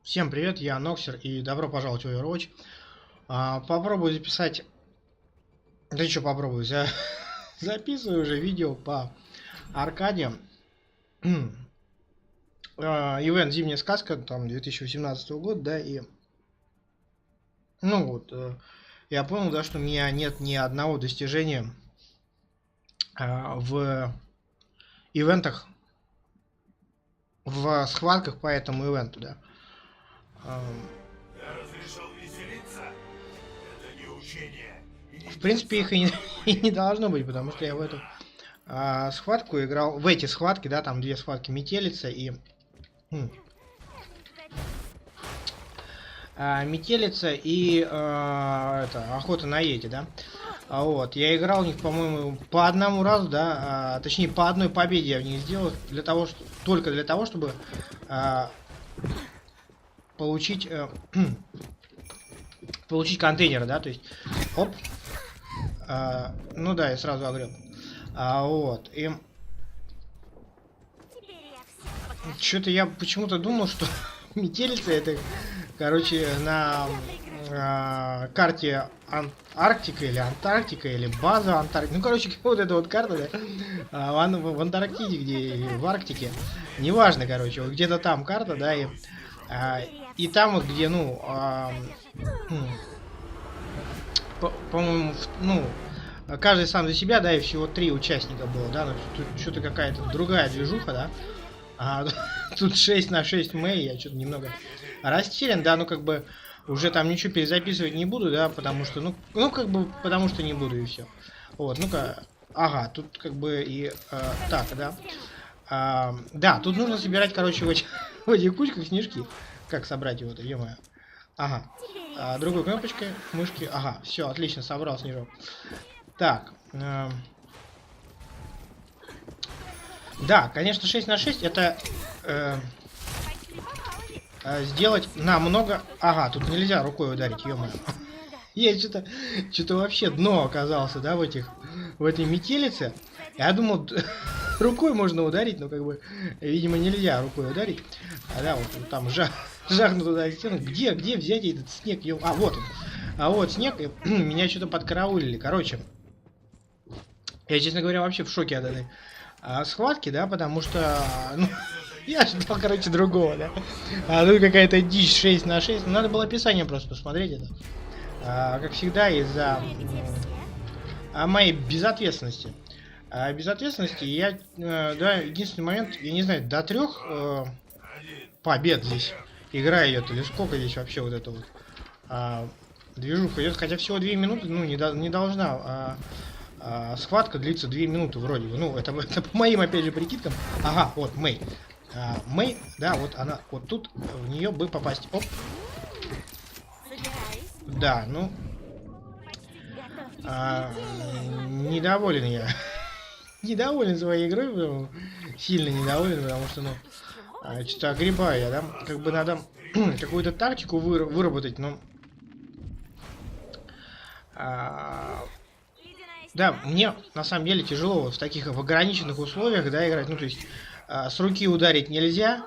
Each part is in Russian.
Всем привет, я Ноксер и добро пожаловать в Overwatch. Попробую записать... Да что попробую, записываю уже видео по аркаде. Ивент «Зимняя сказка», там, 2018 года, да, и... Ну вот, я понял, да, что у меня нет ни одного достижения в ивентах, в схватках по этому ивенту, да. Я разрешил веселиться. Это не учение. В принципе, их и не, и не должно быть, потому что я в эту схватку играл, в эти схватки, да, там две схватки метелица и метелица и это, охота на йети, да. Вот, я играл в них, по-моему, по одному разу, да, точнее по одной победе я в них сделал, для того, что, только для того, чтобы получить получить контейнеры, да, то есть, оп, ну да, я сразу огрел. Вот, и что-то я почему-то думал, что метелица это, короче, на карте Арктика или Антарктика или база Антарктика. Ну, короче, вот эта вот карта, да, в Антарктиде, где в Арктике. Неважно, короче, вот где-то там карта, да, и там вот, где, ну, по-моему, ну, каждый сам за себя, да, и всего 3 участника было, да, но тут что-то какая-то другая движуха, да. Тут 6 на 6 Мэй, я что-то немного растерян, да, ну как бы уже там ничего перезаписывать не буду, да, потому что, ну как бы, потому что не буду и все. Вот, ну-ка, ага, тут как бы и, так, да. Да, тут нужно собирать, короче, в этих кучках снежки. Как собрать его-то, ё-моё. Ага, другой кнопочкой мышки, ага, все, отлично, собрал снежок. Так, да, конечно, 6 на 6 это сделать намного... Ага, тут нельзя рукой ударить, ё-моё. Я что-то вообще дно оказался, да, в этой метелице. Я думал, рукой можно ударить, но как бы, видимо, нельзя рукой ударить. Да, вот там жахнут туда стену. Где взять этот снег? Вот он. А вот снег, и меня что-то подкараулили. Короче, я, честно говоря, вообще в шоке от этой схватки, да, потому что, ну, я ждал, короче, другого, да. Тут какая-то дичь 6 на 6. Надо было описание просто посмотреть это. Как всегда, из-за моей безответственности. Безответственности я, да, единственный момент, я не знаю, до 3 побед здесь игра идет, или сколько здесь вообще вот это вот движуха идет, хотя всего 2 минуты, ну, не должна схватка длится 2 минуты вроде бы. Ну, это по моим, опять же, прикидкам. Ага, вот Мэй. Мэй, да, вот она, вот тут в нее бы попасть. Оп. Да, ну... недоволен я. Недоволен своей игрой, сильно недоволен, потому что, ну... что-то огребаю я, да? Как бы надо какую-то тактику выработать, но... да, мне на самом деле тяжело вот в таких в ограниченных условиях, да, играть. Ну, то есть с руки ударить нельзя,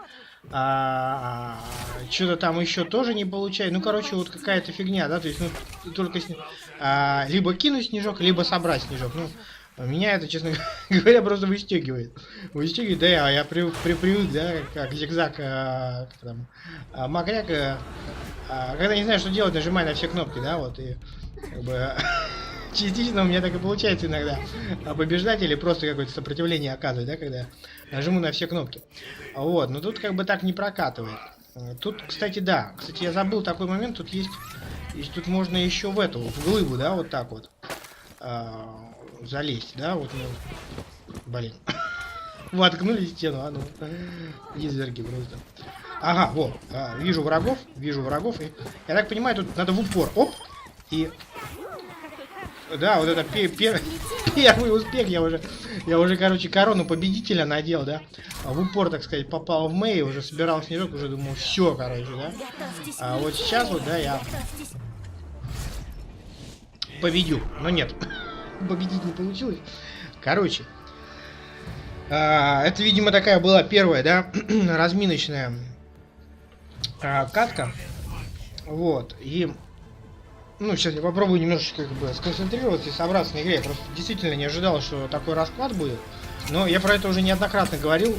что-то там еще тоже не получаю. Ну, короче, вот какая-то фигня, да, то есть, ну, только либо кинуть снежок, либо собрать снежок. Ну, меня это, честно говоря, просто выстегивает. Выстегивает, да, я привык, да, как зигзаг, как там, макряк, когда не знаю, что делать, нажимаю на все кнопки, да, вот, и как бы... Частично у меня так и получается иногда побеждать или просто какое-то сопротивление оказывать, да, когда нажму на все кнопки. Вот, но тут как бы так не прокатывает. Тут, кстати, да, кстати, я забыл такой момент, тут есть тут можно еще в эту, в глыбу, да, вот так вот залезть, да, вот, ну, блин. Воткнули стену, ну, изверги просто. Ага, вот, вижу врагов, и, я так понимаю, тут надо в упор, оп, и... Да, вот это первый успех, я уже, короче, корону победителя надел, да. В упор, так сказать, попал в Мэй, уже собирал снежок, уже думал, все, короче, да. А вот сейчас вот, да, я победю, но нет, победить не получилось. Короче, это, видимо, такая была первая, да, разминочная катка. Вот. И ну, сейчас я попробую немножечко как бы сконцентрироваться и собраться на игре. Я просто действительно не ожидал, что такой расклад будет. Но я про это уже неоднократно говорил.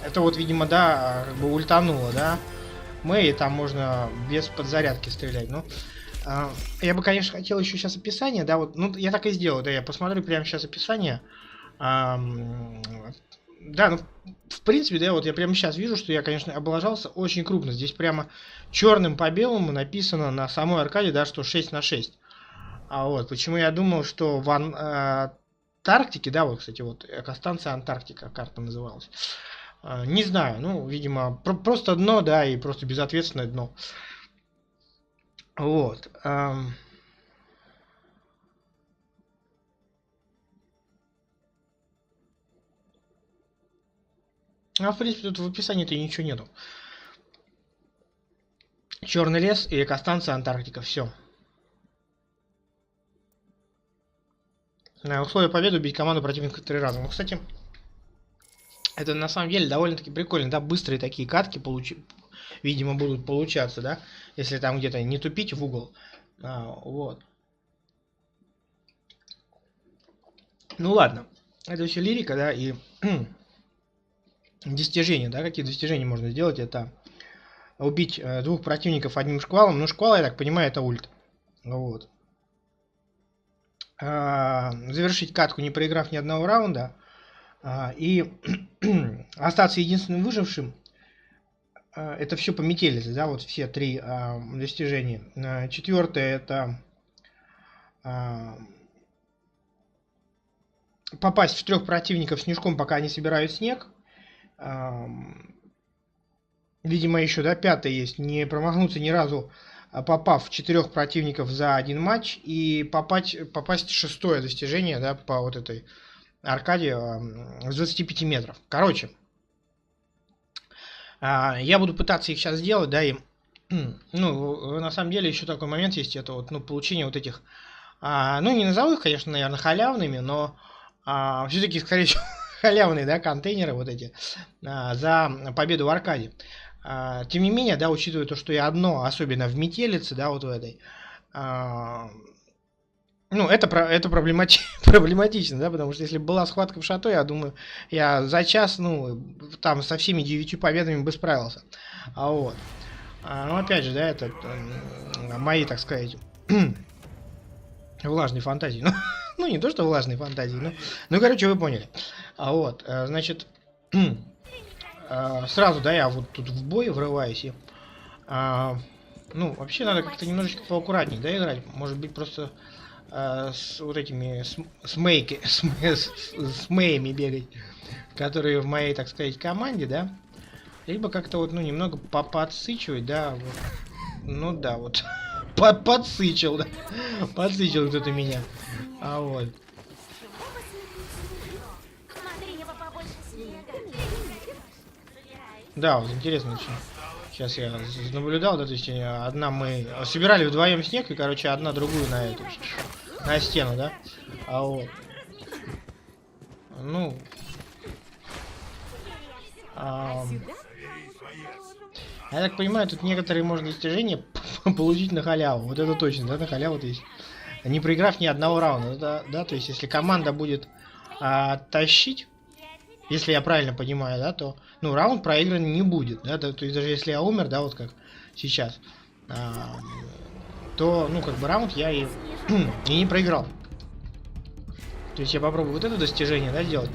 Это вот, видимо, да, как бы ультануло, да. Мэй, там можно без подзарядки стрелять. Ну, я бы, конечно, хотел еще сейчас описание, да, вот, ну, я так и сделал, да, я посмотрю прямо сейчас описание. Да, ну, в принципе, да, вот я прямо сейчас вижу, что я, конечно, облажался очень крупно. Здесь прямо черным по белому написано на самой аркаде, да, что 6/6. А вот, почему я думал, что в Антарктике, да, вот, кстати, вот, экостанция Антарктика, карта называлась. Не знаю, ну, видимо, просто дно, да, и просто безответственное дно. Вот. А в принципе тут в описании-то ничего нету. Черный лес и экостанция Антарктика. Все. На условие победы убить команду противника 3 раза. Ну, кстати, это на самом деле довольно-таки прикольно, да, быстрые такие катки, видимо, будут получаться, да, если там где-то не тупить в угол. Вот. Ну ладно, это все лирика, да, и достижения, да, какие достижения можно сделать, это убить 2 противников одним шквалом. Ну, шквал, я так понимаю, это ульт. Вот. Завершить катку, не проиграв ни одного раунда. И остаться единственным выжившим. Это все по метелице, да, вот все 3 достижения. 4-е это попасть в 3 противников снежком, пока они собирают снег. Видимо, еще, да, 5-е есть. Не промахнуться ни разу, попав в 4 противников за один матч. И попасть в 6-е достижение, да, по вот этой аркаде с 25 метров. Короче, я буду пытаться их сейчас сделать, да, и ну, на самом деле еще такой момент есть, это вот, ну, получение вот этих, ну, не назову их, конечно, наверное, халявными, но все-таки, скорее всего, халявные, да, контейнеры вот эти за победу в аркаде. Тем не менее, да, учитывая то, что я одно, особенно в метелице, да, вот в этой, ну, это проблематично, да, потому что если бы была схватка в шато, я думаю, я за час, ну, там со всеми 9 победами бы справился. Вот. Ну, опять же, да, это мои, так сказать, влажные фантазии. Ну, не то, что влажные фантазии, но, ну, короче, вы поняли. Вот, значит, сразу, да, я вот тут в бой врываюсь и, ну, вообще надо как-то немножечко поаккуратнее, да, играть. Может быть, просто с вот этими с мэями бегать, которые в моей, так сказать, команде, да, либо как-то вот, ну, немного подсычивать, да, вот. Ну да, вот подсычил, да, подсычил кто-то меня, вот. Да, вот интересно очень. Сейчас я наблюдал, да, то есть одна мы собирали вдвоем снег, и, короче, одна другую на эту, на стену, да, вот. Ну, я так понимаю, тут некоторые можно достижения получить на халяву, вот это точно, да, на халяву, то есть, не проиграв ни одного раунда, да, то есть, если команда будет тащить, если я правильно понимаю, да, то, ну, раунд проигран не будет, да, то есть даже если я умер, да, вот как сейчас, то, ну, как бы раунд я и не проиграл. То есть я попробую вот это достижение, да, сделать.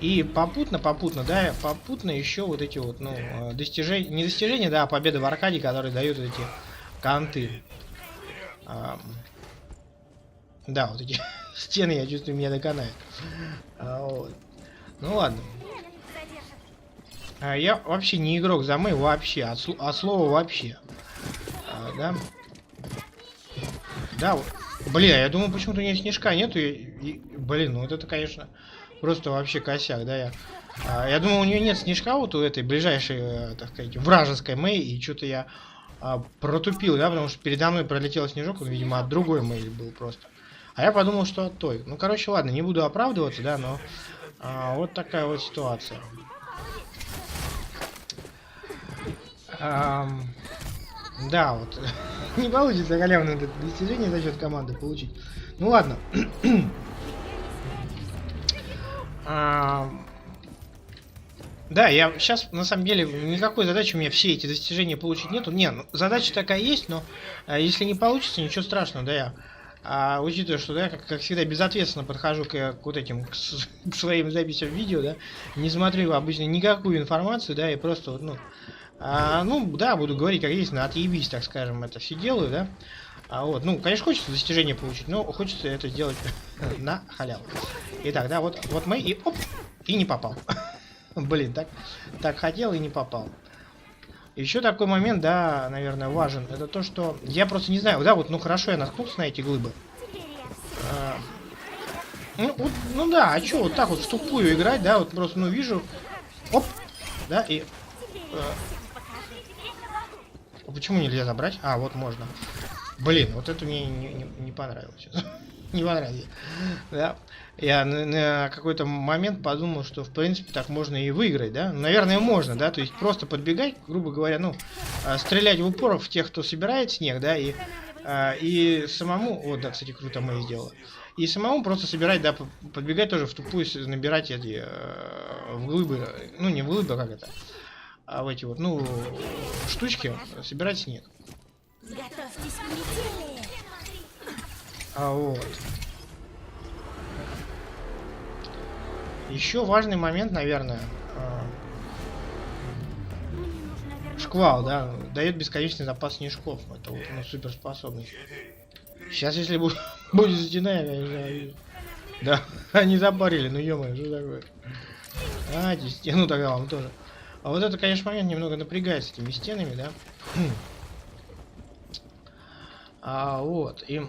И попутно, да, попутно еще вот эти вот, ну, достижения, не достижения, да, а победы в аркаде, которые дают эти канты. Да, вот эти стены, я чувствую, меня доконают. Вот. Ну ладно. Я вообще не игрок за Мэй, вообще, от слова вообще. Да. Да, бля, я думаю, почему-то у нее снежка нету. Блин, ну вот это, конечно, просто вообще косяк, да, я думал, у нее нет снежка вот у этой ближайшей, так сказать, вражеской Мэй, и что-то я протупил, да, потому что передо мной пролетел снежок, он, видимо, от другой Мэй был просто. А я подумал, что от той. Ну, короче, ладно, не буду оправдываться, да, но вот такая вот ситуация. Да, вот. Не получится халявное достижение за счет команды получить. Ну ладно. Да, я сейчас, на самом деле, никакой задачи у меня все эти достижения получить нету. Не, ну, задача такая есть, но если не получится, ничего страшного, да, я. Учитывая, что я, как всегда, безответственно подхожу к вот этим, к своим записям видео, да, не смотрю обычно никакую информацию, да, и просто вот, ну, да, буду говорить, как есть, на отъебись, так скажем, это все делаю, да. Вот, ну, конечно, хочется достижение получить, но хочется это сделать на халяву. Итак, да, вот мы и оп, и не попал. Блин, так хотел и не попал. Еще такой момент, да, наверное, важен. Это то, что я просто не знаю. Да, вот, ну хорошо, я наткнулся на эти глыбы. Ну да, а что вот так вот в тупую играть, да, вот просто, ну, вижу. Оп, да, и... Почему нельзя забрать? А, вот можно. Блин, вот это мне не понравилось. Не понравилось. Да. Я на какой-то момент подумал, что в принципе так можно и выиграть, да? Наверное, можно, да? То есть просто подбегать, грубо говоря, ну, стрелять в упор в тех, кто собирает снег, да, и самому... Вот, да, кстати, круто мы сделали. И самому просто собирать, да, подбегать тоже в тупую, набирать эти в глыбы, ну, не в глыбы, как это, а в эти вот, ну, штучки, собирать снег. Вот. Еще важный момент, наверное, шквал, да, дает бесконечный запас снежков. Это вот, ну, суперспособность. Сейчас, если будет стена, я не знаю. Да, они запарили, ну ё-моё, что такое? Стену тогда вам тоже. А вот это, конечно, момент немного напрягает с этими стенами, да. Вот, и...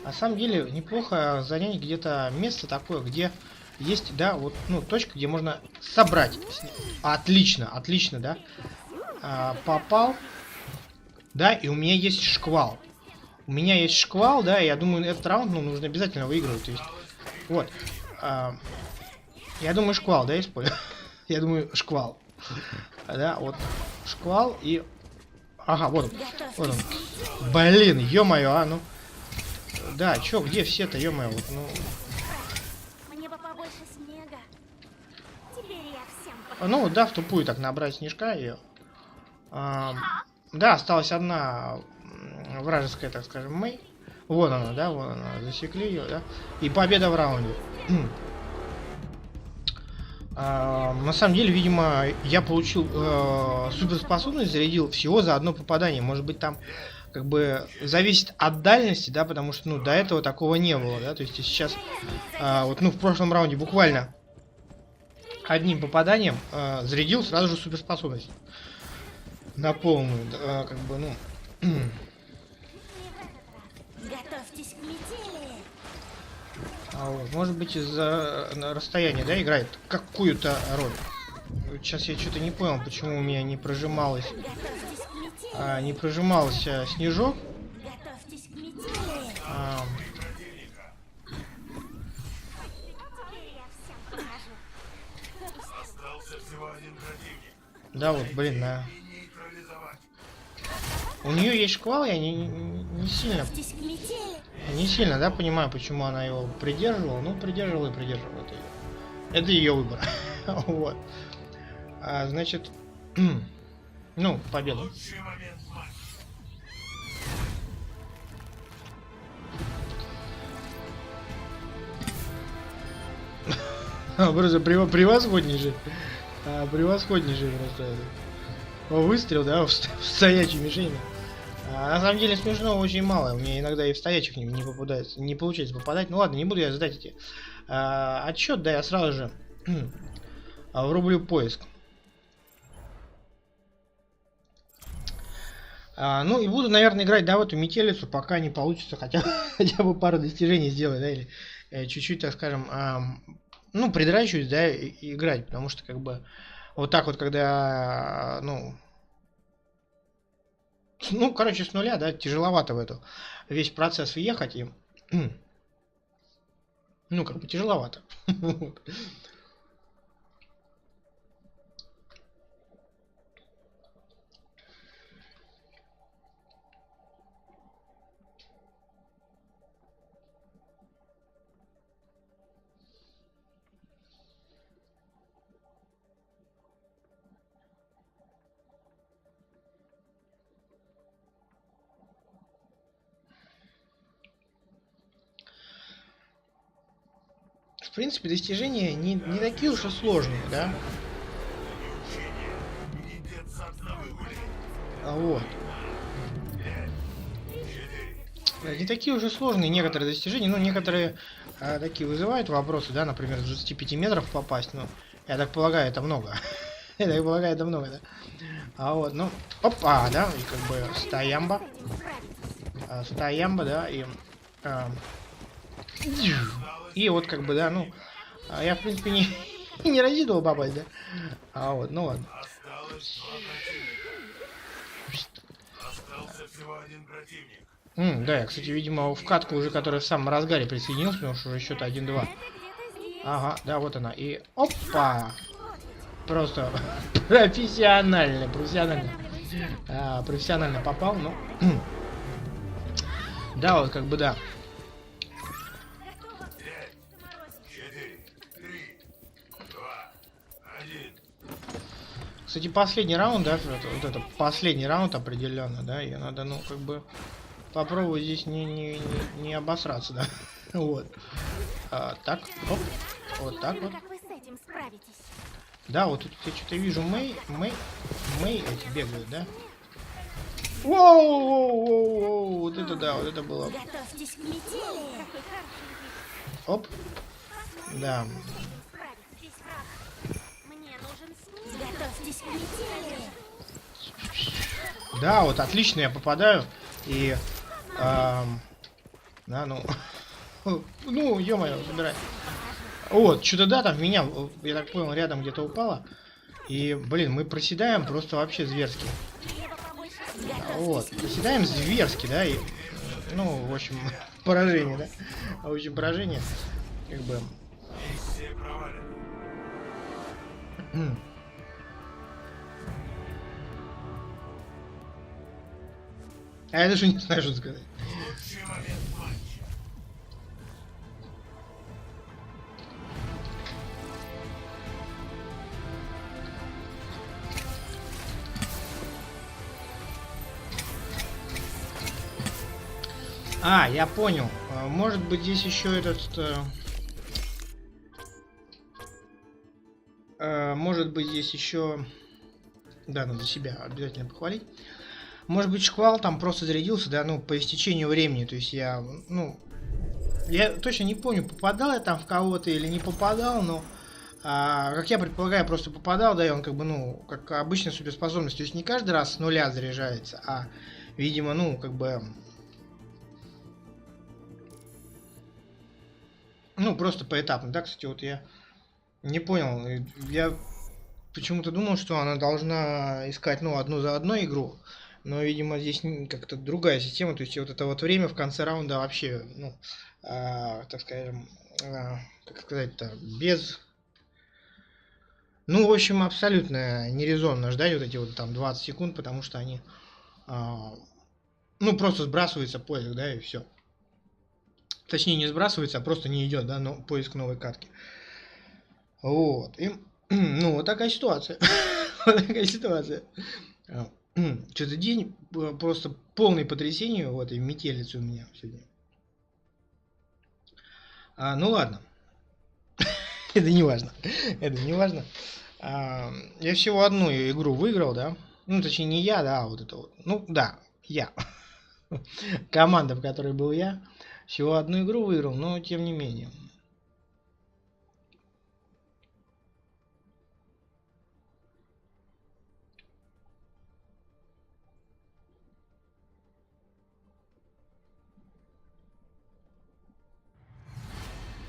На самом деле, неплохо занять где-то место такое, где есть, да, вот, ну, точка, где можно собрать. Отлично, отлично, да. Попал. Да, и у меня есть шквал. У меня есть шквал, да, и я думаю, этот раунд, ну, нужно обязательно выигрывать. То есть, вот. Я думаю, шквал, да, использую. Я думаю, шквал. Да, вот. Шквал и... Ага, вот он. Вот он. Блин, ё-моё, ну... Да, чё, где все-то, ё-моё, вот, ну... Мне бы побольше снега. Теперь я всем покажу. Ну, да, в тупую так набрать снежка и... да, осталась одна вражеская, так скажем, Мэй. Вон она, да, вон она, засекли ее, да. И победа в раунде. На самом деле, видимо, я получил суперспособность, зарядил всего за одно попадание. Может быть, там как бы зависит от дальности, да, потому что, ну, до этого такого не было, да. То есть сейчас, вот, ну, в прошлом раунде буквально одним попаданием зарядил сразу же суперспособность на полную, как бы, ну. Готовьтесь к метели. Вот, может быть, из-за расстояния, да, играет какую-то роль. Сейчас я что-то не понял, почему у меня не прожималось, Готовьтесь к метели. не прожимался снежок. Готовьтесь к метели. Теперь я всем покажу. Остался всего один противник. Да, вот, блин, И нейтрализовать. у нее есть шквал, я не сильно, Готовьтесь к метели. да, понимаю, почему она его придерживала. Ну, придерживала и придерживала. Это ее выбор. Вот. Значит, ну, победа. Лучший момент матча. Просто превосходнейший. Превосходнейший просто. Выстрел, да, в стоячей мишени. На самом деле смешного очень мало. У меня иногда и в стоячих не попадается, не получается попадать. Ну ладно, не буду я задать эти отчет, да, я сразу же врублю поиск. Ну и буду, наверное, играть, да, в эту метелицу, пока не получится хотя бы пару достижений сделать, да, или чуть-чуть, так скажем, ну, придрачиваюсь, да, и играть, потому что, как бы, вот так вот, когда, ну, короче, с нуля, да, тяжеловато в эту весь процесс въехать, и Ну, как бы тяжеловато. Вот. В принципе, достижения не такие уж и сложные, да? Вот. Да, не такие уже сложные некоторые достижения, ну, некоторые такие вызывают вопросы, да, например, с 25 метров попасть, ну, я так полагаю, это много. Я так полагаю, это много, да. А вот, ну, опа, да, и как бы стоямба. Стоямба, да, и вот как бы, да, ну, я, в принципе, не рассчитывал попасть, да. А вот, ну ладно. Осталось 2 противника. Остался всего 1 противник. Да, я, кстати, видимо, в катку уже, которая в самом разгаре присоединился, потому что уже счет 1-2. Ага, да, вот она. И опа! Просто профессионально, профессионально попал, но... Да, вот как бы да. 5, 4, 3, 2, 1. Кстати, последний раунд, да, вот это последний раунд определенно, да, и надо, ну, как бы попробовать здесь не обосраться, да. Вот. Так, оп, вот так вот. Как вы с этим справитесь? Да, вот тут я что-то вижу Мэй эти бегают, да? Воу, вот это да, вот это было. Готовьтесь к метели. Оп, да. Здесь враг. Мне нужен снег. Готовьтесь к метели. Да, вот отлично я попадаю. И, да, ну, ну, ё-моё, забирай. Вот, что-то да, там в меня, я так понял, рядом где-то упало. И, блин, мы проседаем просто вообще зверски. Вот, проседаем зверски, да, и, ну, в общем, поражение, да. В общем, поражение, как бы... Миссия провалена. А я даже не знаю, что сказать. Лучший момент матча. Я понял. Может быть, здесь еще этот... может быть, здесь еще... Да, надо себя обязательно похвалить. Может быть, шквал там просто зарядился, да, ну, по истечению времени. То есть я, ну... Я точно не помню, попадал я там в кого-то или не попадал, но... как я предполагаю, просто попадал, да, и он как бы, ну, как обычная суперспособность. То есть не каждый раз с нуля заряжается, а, видимо, ну, как бы... Ну, просто поэтапно, да, кстати, вот я не понял. Я почему-то думал, что она должна искать, ну, одну за одной игру. Но, видимо, здесь как-то другая система. То есть вот это вот время в конце раунда вообще, ну, так скажем, как сказать-то, без... Ну, в общем, абсолютно нерезонно ждать вот эти вот там 20 секунд, потому что они, ну, просто сбрасывается поиск, да, и все. Точнее, не сбрасывается, а просто не идет, да, но поиск новой катки. Вот. И, ну, вот такая ситуация. Вот такая ситуация. Что-то день просто полный потрясение в этой метелице у меня сегодня. Ну ладно. Это не важно. Это не важно. Я всего одну игру выиграл, да. Ну, точнее, не я, да, а вот это вот. Ну, да, я. Команда, в которой был я. Всего одну игру выиграл, но тем не менее.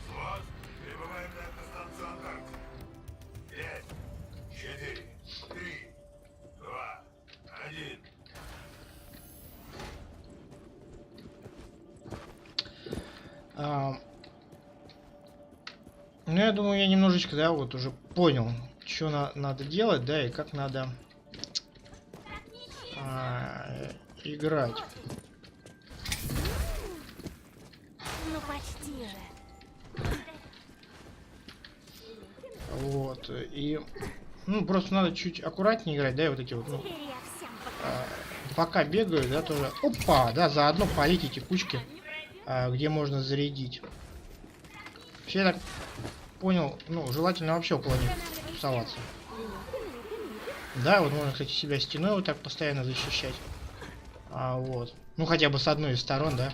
Взвод, прибываем на автостанцию Антарктика. 5, 4, 3, 2, 1. Ну, я думаю, я немножечко, да, вот уже понял, что надо делать, да, и как надо играть. Ну почти же. Вот, и... Ну, просто надо чуть аккуратнее играть, да, и вот эти вот, ну... Теперь я всем покажу. Пока бегаю, да, тоже... Опа, да, заодно полить эти кучки, где можно зарядить. Вообще, я так понял, ну, желательно вообще около них тусоваться. Да, вот можно, кстати, себя стеной вот так постоянно защищать. Вот. Ну, хотя бы с одной из сторон, да.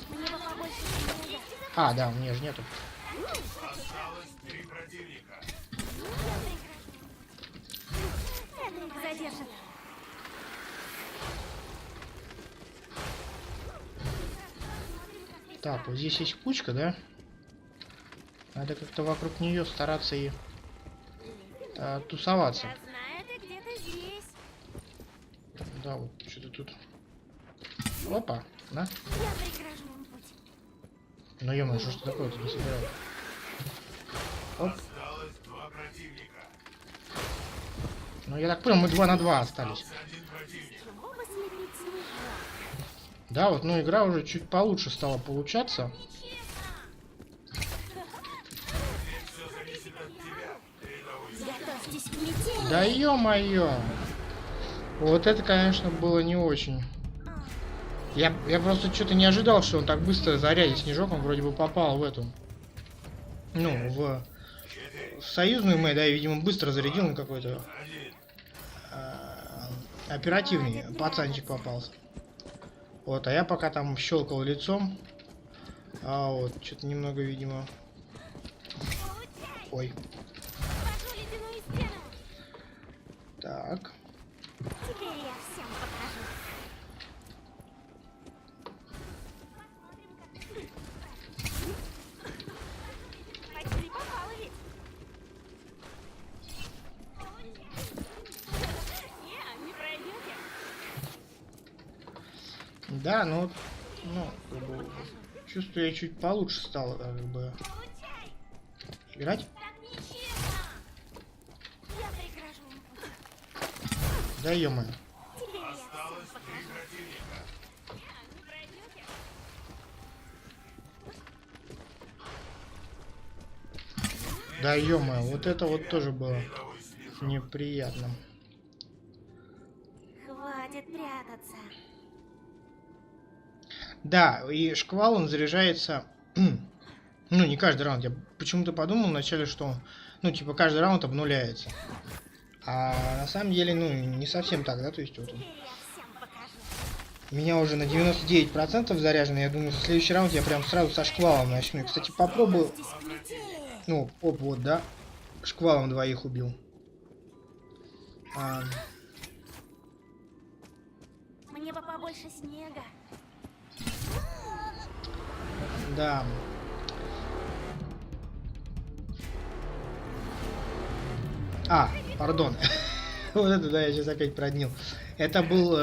Мне бы побольше снега. Да, у меня же нету. Осталось 3 противника. Задержан. Так, вот здесь есть кучка, да? Надо как-то вокруг нее стараться и тусоваться. Я знаю, ты где-то здесь. Да, вот что-то тут. Опа, на. Я прегражу им путь. Ну ё-моё, что ж такое тут не собираю? Оп. Осталось 2 противника. Ну я так понял, мы 2 на 2 остались. Один противник. Чего бы слепить снежок? Да, вот, ну игра уже чуть получше стала получаться. Все зависит от тебя. Передовой. Готовьтесь к метели. Да ё-моё. Вот это, конечно, было не очень. Я просто что-то не ожидал, что он так быстро зарядит снежок. Он вроде бы попал в эту... Ну, в союзную мэй, да, и, видимо, быстро зарядил. Он какой-то оперативный пацанчик попался. Вот, а я пока там щелкал лицом. Вот, что-то немного, видимо... Ой. Обожгу ледяную стену. Так. Теперь я всем покажу. Почти попала ведь. Не пройдете. Да, ну, как бы, чувствую, я чуть получше стал, как бы, играть. Так нечестно. Я прегражу им путь. Да ё-моё. Теперь я всем Осталось 3 покажу. противника. Не пройдете. Да ё-моё, вот это вот тоже было неприятно. Хватит прятаться. Да, и шквал, он заряжается, ну, не каждый раунд. Я почему-то подумал вначале, что, ну, типа, каждый раунд обнуляется. А на самом деле, ну, не совсем так, да, то есть вот он. Теперь я всем покажу. У меня уже на 99% заряжено. Я думаю, в следующий раунд я прям сразу со шквалом начну. И, кстати, попробую. Готовьтесь к метели. Ну, оп, вот, да. Шквалом 2 убил. Мне бы побольше снега. Да. Пардон. Вот это, да, я сейчас опять проднил. Это был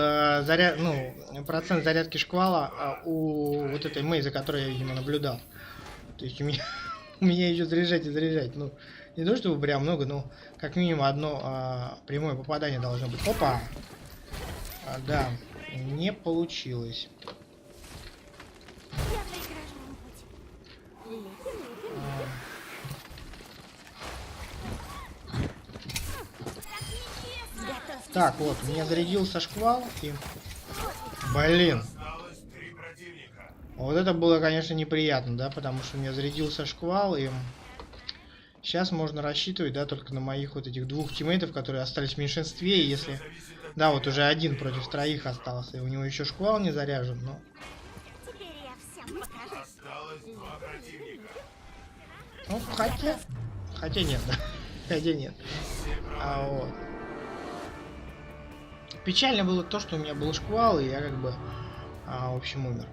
процент зарядки шквала у вот этой Мэй, за которой я, видимо, наблюдал. То есть у меня еще заряжать и заряжать. Ну, не то чтобы прям много, но как минимум одно прямое попадание должно быть. Опа! Да, не получилось. Я прегражу им путь. Готовьтесь. Так, вот, у меня зарядился шквал и... Блин! Осталось 3 противника. Вот это было, конечно, неприятно, да, потому что у меня зарядился шквал, и сейчас можно рассчитывать, да, только на моих вот этих 2 тиммейтов, которые остались в меньшинстве, и если... Да, вот уже 1 против 3 остался, и у него еще шквал не заряжен, но... Теперь я всем покажу. Осталось 2 противника. Ну, хотя нет, да. Хотя нет. Вот. Печально было то, что у меня был шквал, и я как бы, в общем, умер.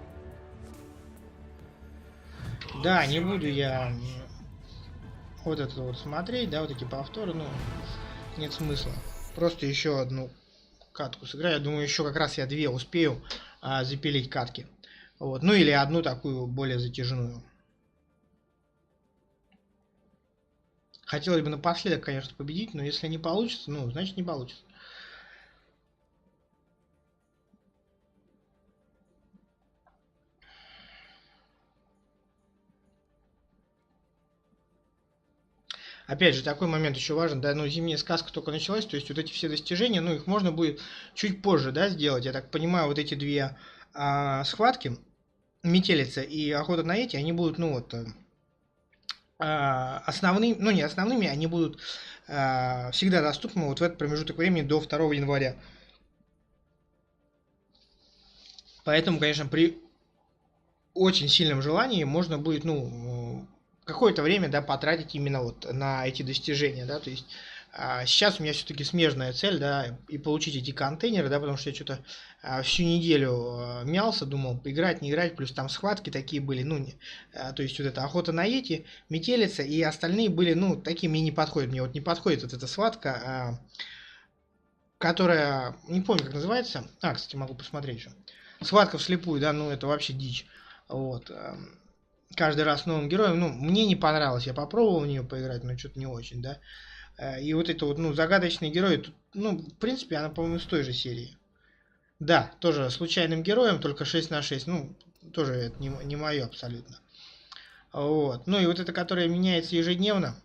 Да, не буду я вот это вот смотреть, да, вот эти повторы, ну, нет смысла. Просто еще одну катку сыграю. Я думаю, еще как раз я 2 успею запилить катки. Вот. Ну или одну такую более затяжную. Хотелось бы напоследок, конечно, победить, но если не получится, ну, значит не получится. Опять же, такой момент еще важен, да, ну, зимняя сказка только началась, то есть вот эти все достижения, ну, их можно будет чуть позже, да, сделать. Я так понимаю, вот эти две схватки, метелица и охота на эти, они будут, ну, вот, основными, ну, не основными, они будут всегда доступны вот в этот промежуток времени до 2 января. Поэтому, конечно, при очень сильном желании можно будет, ну, какое-то время, да, потратить именно вот на эти достижения, да, то есть сейчас у меня все-таки смежная цель, да, и получить эти контейнеры, да, потому что я что-то всю неделю мялся, думал, играть, не играть, плюс там схватки такие были, ну, то есть вот эта охота на эти, метелица, и остальные были, ну, такие мне не подходят, мне вот не подходит вот эта схватка, которая, не помню, как называется, кстати, могу посмотреть еще, схватка вслепую, да, ну, это вообще дичь, вот, каждый раз новым героем, ну, мне не понравилось, я попробовал в нее поиграть, но что-то не очень, да. И вот это вот, ну, загадочный герой, тут, ну, в принципе, она, по-моему, из той же серии. Да, тоже случайным героем, только 6 на 6, ну, тоже это не мое абсолютно. Вот, ну и вот это, которое меняется ежедневно,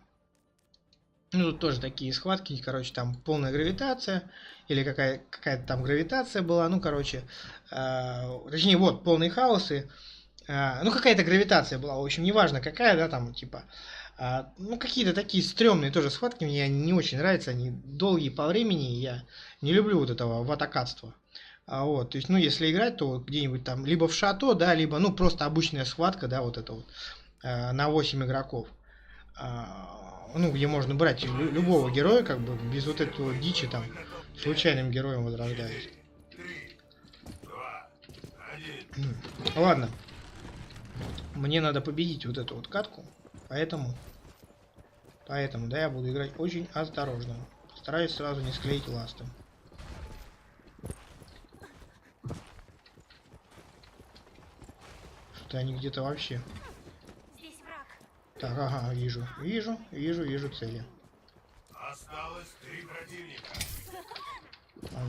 ну, тут тоже такие схватки, короче, там полная гравитация, или какая-то там гравитация была, ну, короче, точнее, вот, полные хаосы, ну, какая-то гравитация была, в общем, неважно какая, да, там, типа, ну, какие-то такие стрёмные тоже схватки, мне не очень нравятся, они долгие по времени, я не люблю вот этого ватакатства. Вот, то есть, ну, если играть, то где-нибудь там, либо в шато, да, либо, ну, просто обычная схватка, да, вот это вот, на 8 игроков. Ну, где можно брать любого героя, как бы, без вот этого дичи, там, случайным героем возрождаюсь. Ладно. Мне надо победить вот эту вот катку, поэтому, да, я буду играть очень осторожно. Постараюсь сразу не склеить ласты. Что-то они где-то вообще. Здесь враг. Так, ага, вижу цели. Осталось 3 противника.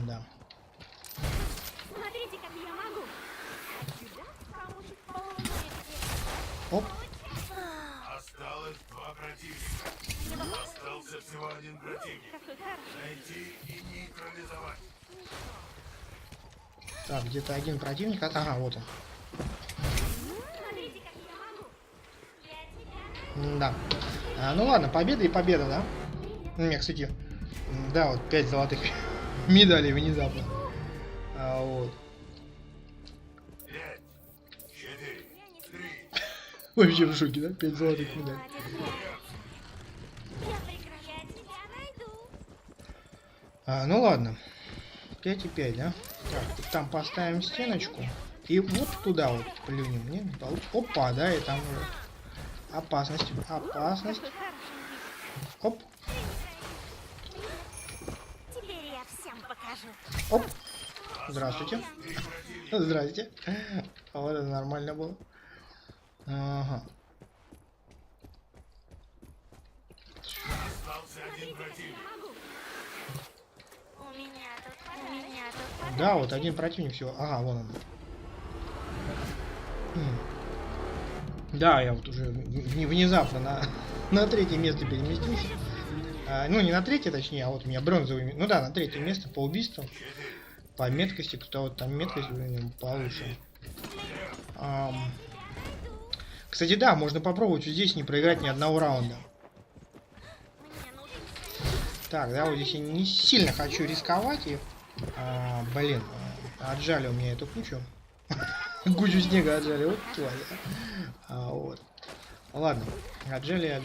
Да. Смотрите, как я могу. Оп. Осталось 2 противника. Остался всего 1 противник. Найти и нейтрализовать. Так, где-то один противник. Ага, вот он. Смотрите, как я могу. Да. Ну ладно, победа и победа, да? У меня, кстати, да, вот 5 золотых медалей внезапно. Вот. 5, 4, 3. Вообще в шоке, да? 5 золотых медалей. Я прекращаю, тебя найду. Ну ладно. 5 и 5, да? Так, там поставим стеночку. И вот туда вот плюнем. Мне не получится. Опа, да, и там уже опасность. Опасность. Оп. Теперь я всем покажу. Оп. Здравствуйте. Здрасте. Вот это нормально было. Ага. Остался 1 противник. У меня тут. Да, вот один противник всего. Ага, вон он. Да, я вот уже внезапно на 3-е место переместился. Ну, не на 3-е, точнее, а вот у меня бронзовый. Ну да, на 3-е место по убийству. По меткости, кто вот там меткость получше. Кстати, да, можно попробовать вот здесь не проиграть ни одного раунда. Так, да, вот здесь я не сильно хочу рисковать и... блин, отжали у меня эту кучу. Кучу снега отжали, вот твоя. Вот. Ладно, отжали.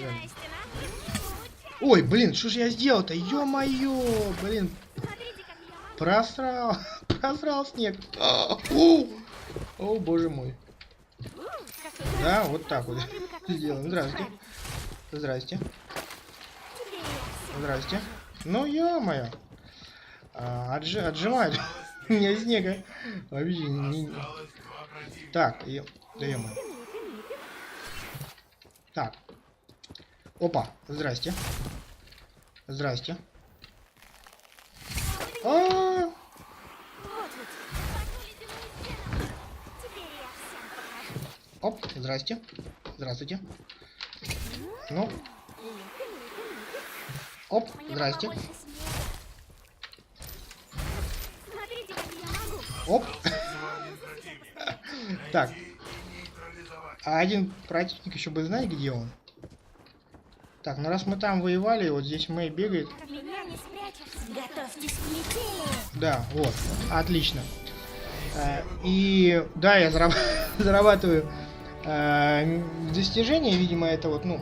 Ой, блин, что ж я сделал-то? Ё-моё, блин. Просрал снег. О, боже мой. Да, вот так вот сделаем. Здрасте. Ну, ё-моё. Отжимают. Мне снега. Вообще не... Осталось 2 противника. Так, даем. Так. Опа, здрасте. Здрасте. А, Вот ведь. Теперь я всем покажу. оп, здрасте. Здравствуйте. Ну. Оп, Мне здрасте. побольше снега. Смотрите, как я могу. Оп. Так, а один противник еще бы знать, где он. Так, ну раз мы там воевали, вот здесь Мэй бегает. От меня не спрячешься. Готовьтесь к метели. Да, вот, отлично. И да, я зарабатываю достижения, видимо, это вот, ну,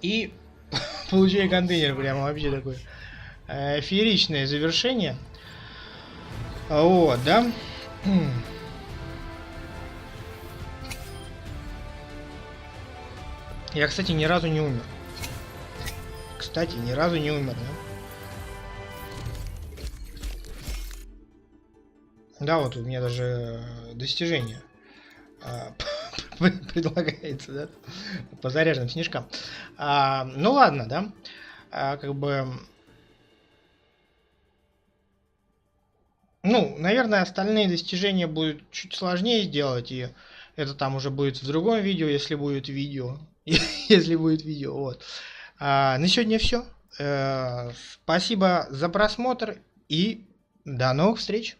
и получаю контейнер, прямо вообще такое фееричное завершение. Вот, да. Я, кстати, ни разу не умер. Кстати, ни разу не умер, да? Да, вот у меня даже достижение предлагается, да? По заряженным снежкам. Ну ладно, да? Как бы... Ну, наверное, остальные достижения будут чуть сложнее сделать, и это там уже будет в другом видео, если будет видео. Если будет видео, вот. На сегодня все. Спасибо за просмотр и до новых встреч.